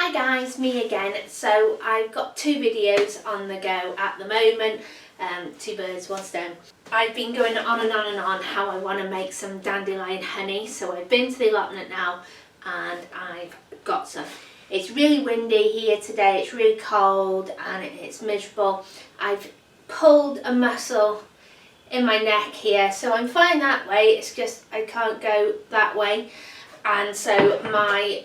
Hi guys, me again. So I've got two videos on the go at the moment, two birds, one stone. I've been going on and on and on how I want to make some dandelion honey, so I've been to the allotment now and I've got some. It's really windy here today, it's really cold and it's miserable. I've pulled a muscle in my neck here, so I'm fine that way, it's just I can't go that way. And so my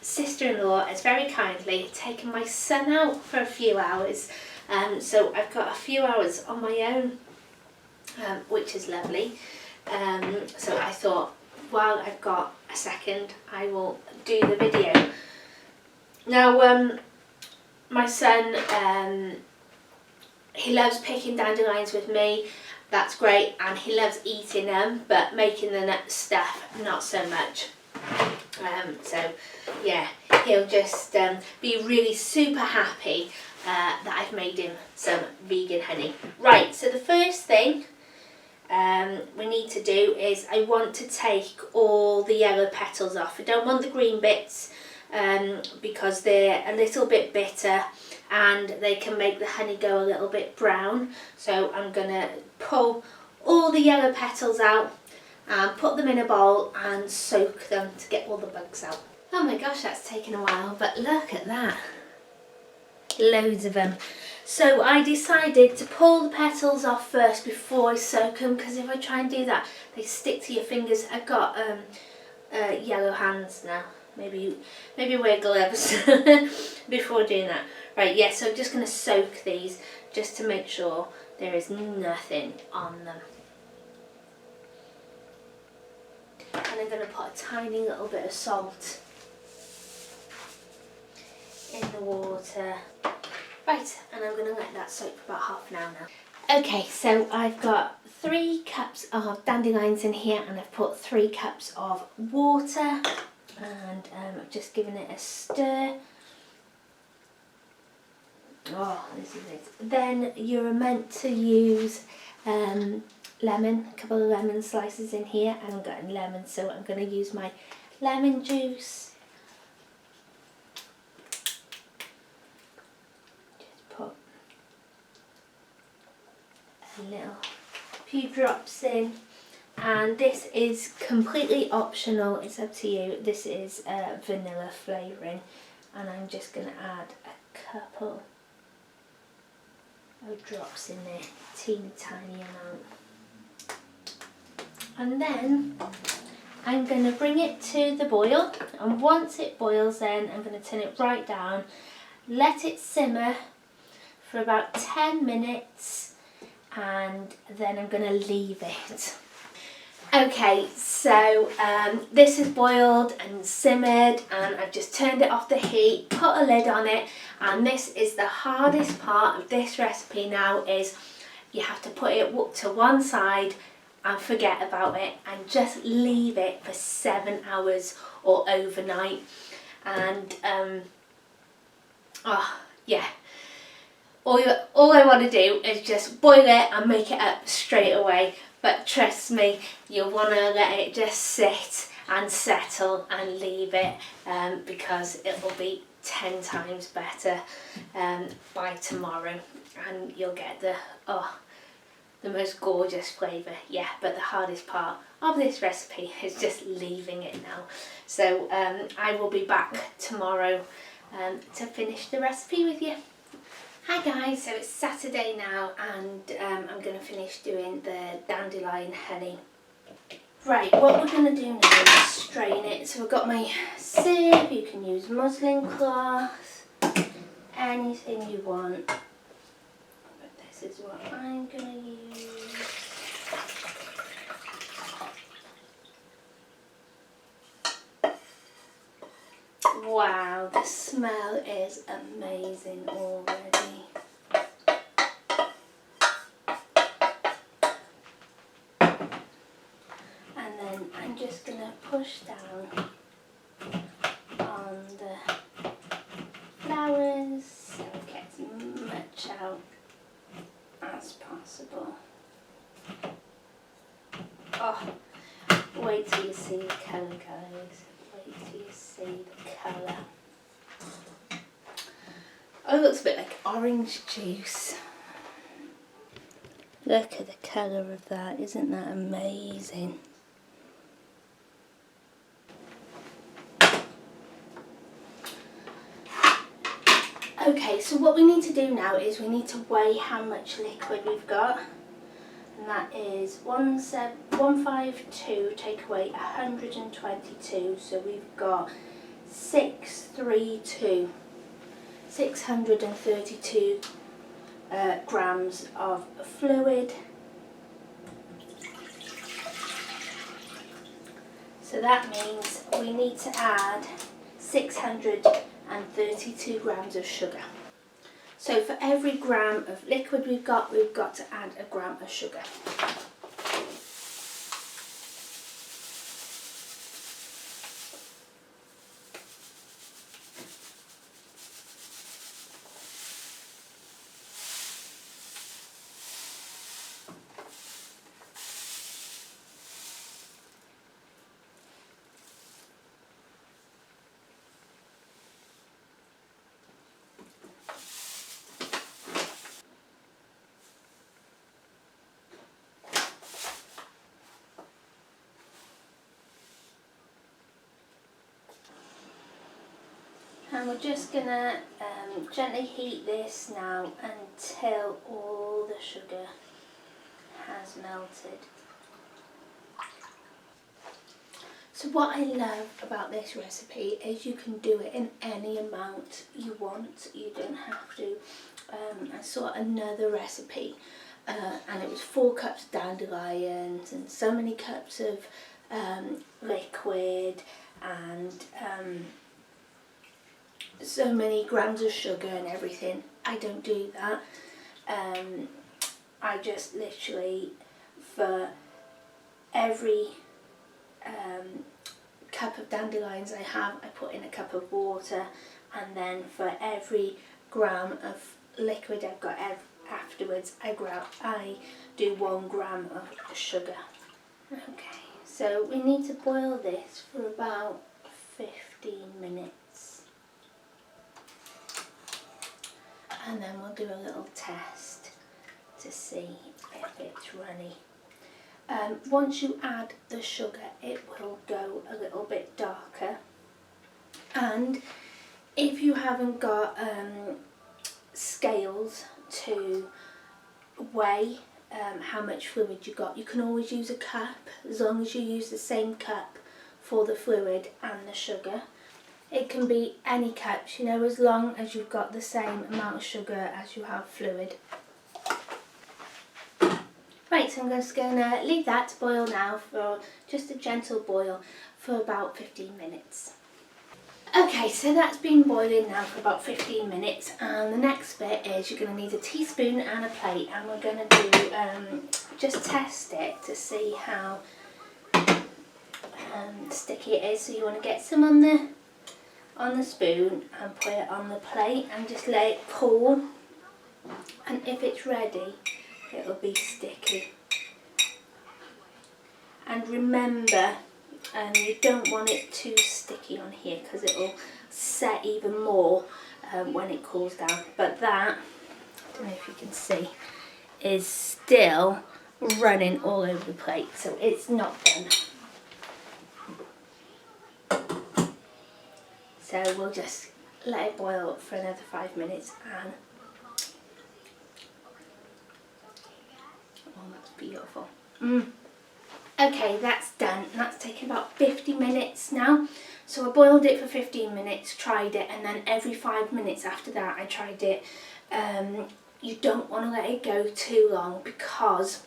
sister-in-law has very kindly taken my son out for a few hours, so I've got a few hours on my own, which is lovely. So I thought, while I've got a second, I will do the video. Now, my son, he loves picking dandelions with me. That's great, and he loves eating them, but making the stuff, not so much. So yeah, he'll just be really super happy that I've made him some vegan honey. Right, so the first thing we need to do is I want to take all the yellow petals off. I don't want the green bits because they're a little bit bitter and they can make the honey go a little bit brown. So I'm going to pull all the yellow petals out and put them in a bowl and soak them to get all the bugs out. Oh my gosh, that's taken a while, but look at that. Loads of them. So I decided to pull the petals off first before I soak them, because if I try and do that, they stick to your fingers. I've got yellow hands now. Maybe wear gloves before doing that. Right, yeah, so I'm just going to soak these just to make sure there is nothing on them. And I'm going to put a tiny little bit of salt in the water. Right, and I'm going to let that soak for about half an hour now. Okay, so I've got 3 cups of dandelions in here and I've put 3 cups of water and I've just given it a stir. Oh, this is it. Then you're meant to use lemon, a couple of lemon slices in here. I haven't got any lemon, so I'm going to use my lemon juice. Just put a little few drops in, and this is completely optional, it's up to you. This is vanilla flavouring, and I'm just going to add a couple of drops in there, teeny tiny amount. And then I'm going to bring it to the boil, and once it boils then I'm going to turn it right down, let it simmer for about 10 minutes and then I'm going to leave it. Okay, so this is boiled and simmered and I've just turned it off the heat, put a lid on it, and this is the hardest part of this recipe now, is you have to put it to one side and forget about it and just leave it for 7 hours or overnight. And yeah, all I want to do is just boil it and make it up straight away, but trust me, you'll want to let it just sit and settle and leave it, because it will be 10 times better by tomorrow, and you'll get the most gorgeous flavour. Yeah, but the hardest part of this recipe is just leaving it now. So I will be back tomorrow to finish the recipe with you. Hi guys, so it's Saturday now and I'm going to finish doing the dandelion honey. Right, what we're going to do now is strain it. So we've got my sieve, you can use muslin cloth, anything you want. But this is what I'm going to use. Wow, the smell is amazing already. And then I'm just going to push down on the flowers so it gets as much out as possible. Oh, wait till you see the colour, guys. Wait till you see the colour. Oh, it looks a bit like orange juice. Look at the colour of that, isn't that amazing? Okay, so what we need to do now is we need to weigh how much liquid we've got. And that is 152 take away 122, so we've got 632 grams of fluid. So that means we need to add 632 grams of sugar. So for every gram of liquid we've got to add a gram of sugar. And we're just going to gently heat this now until all the sugar has melted. So what I love about this recipe is you can do it in any amount you want. You don't have to. I saw another recipe and it was 4 cups of dandelions and so many cups of liquid and so many grams of sugar and everything. I don't do that. I just literally, for every cup of dandelions I have, I put in a cup of water, and then for every gram of liquid I've got afterwards, I do 1 gram of sugar. Okay, so we need to boil this for about 15 minutes. And then we'll do a little test to see if it's runny. Once you add the sugar, it will go a little bit darker. And if you haven't got scales to weigh how much fluid you got, you can always use a cup, as long as you use the same cup for the fluid and the sugar. It can be any cups, you know, as long as you've got the same amount of sugar as you have fluid. Right, so I'm just going to leave that to boil now for just a gentle boil for about 15 minutes. Okay, so that's been boiling now for about 15 minutes, and the next bit is you're going to need a teaspoon and a plate, and we're going to do just test it to see how sticky it is. So you want to get some on the spoon and put it on the plate and just let it cool, and if it's ready it'll be sticky. And remember, you don't want it too sticky on here because it'll set even more when it cools down. But that, I don't know if you can see, is still running all over the plate, so it's not done. So we'll just let it boil for another 5 minutes, and oh, that's beautiful. Okay, that's done. That's taken about 50 minutes now. So I boiled it for 15 minutes, tried it, and then every 5 minutes after that I tried it. You don't want to let it go too long, because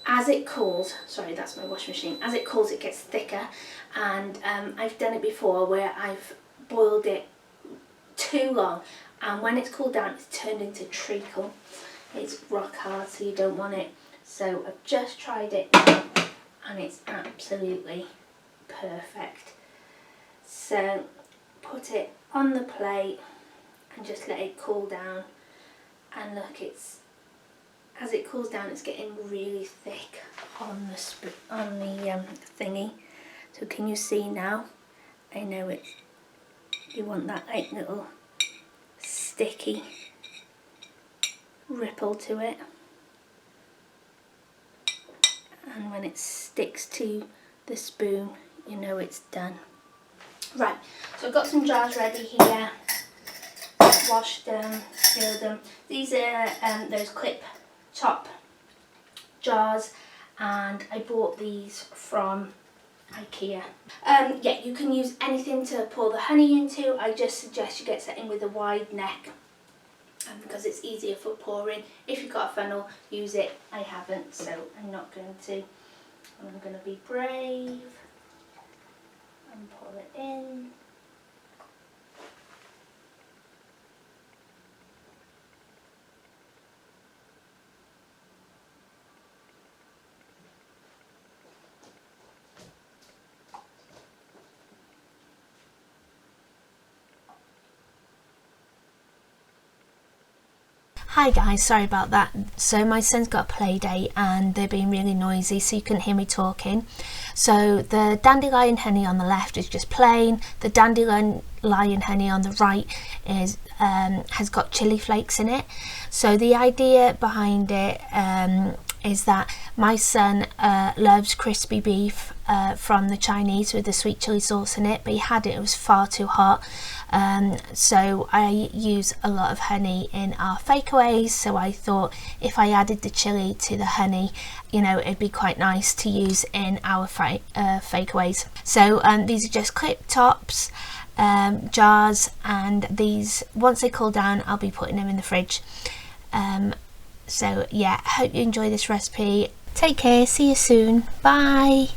as it cools, sorry, that's my washing machine, as it cools it gets thicker, and I've done it before where I've boiled it too long, and when it's cooled down it's turned into treacle. It's rock hard, so you don't want it. So I've just tried it now and it's absolutely perfect. So put it on the plate and just let it cool down, and look, as it cools down it's getting really thick on the thingy. So can you see now? I know you want that like little sticky ripple to it, and when it sticks to the spoon you know it's done. Right, so I've got some jars ready here, washed them, filled them. These are those clip top jars, and I bought these from IKEA. Yeah, you can use anything to pour the honey into. I just suggest you get something with a wide neck because it's easier for pouring. If you've got a funnel, use it. I haven't, so I'm not going to. And I'm going to be brave and pour it in. Hi guys, sorry about that. So my son's got a play date and they're being really noisy, so you couldn't hear me talking. So the dandelion honey on the left is just plain. The dandelion honey on the right is has got chili flakes in it. So the idea behind it is that my son loves crispy beef from the Chinese with the sweet chili sauce in it, but he had it was far too hot. So I use a lot of honey in our fakeaways, so I thought if I added the chili to the honey, you know, it'd be quite nice to use in our fakeaways. So these are just clip tops jars, and these, once they cool down, I'll be putting them in the fridge. So yeah, hope you enjoy this recipe. Take care, see you soon, bye.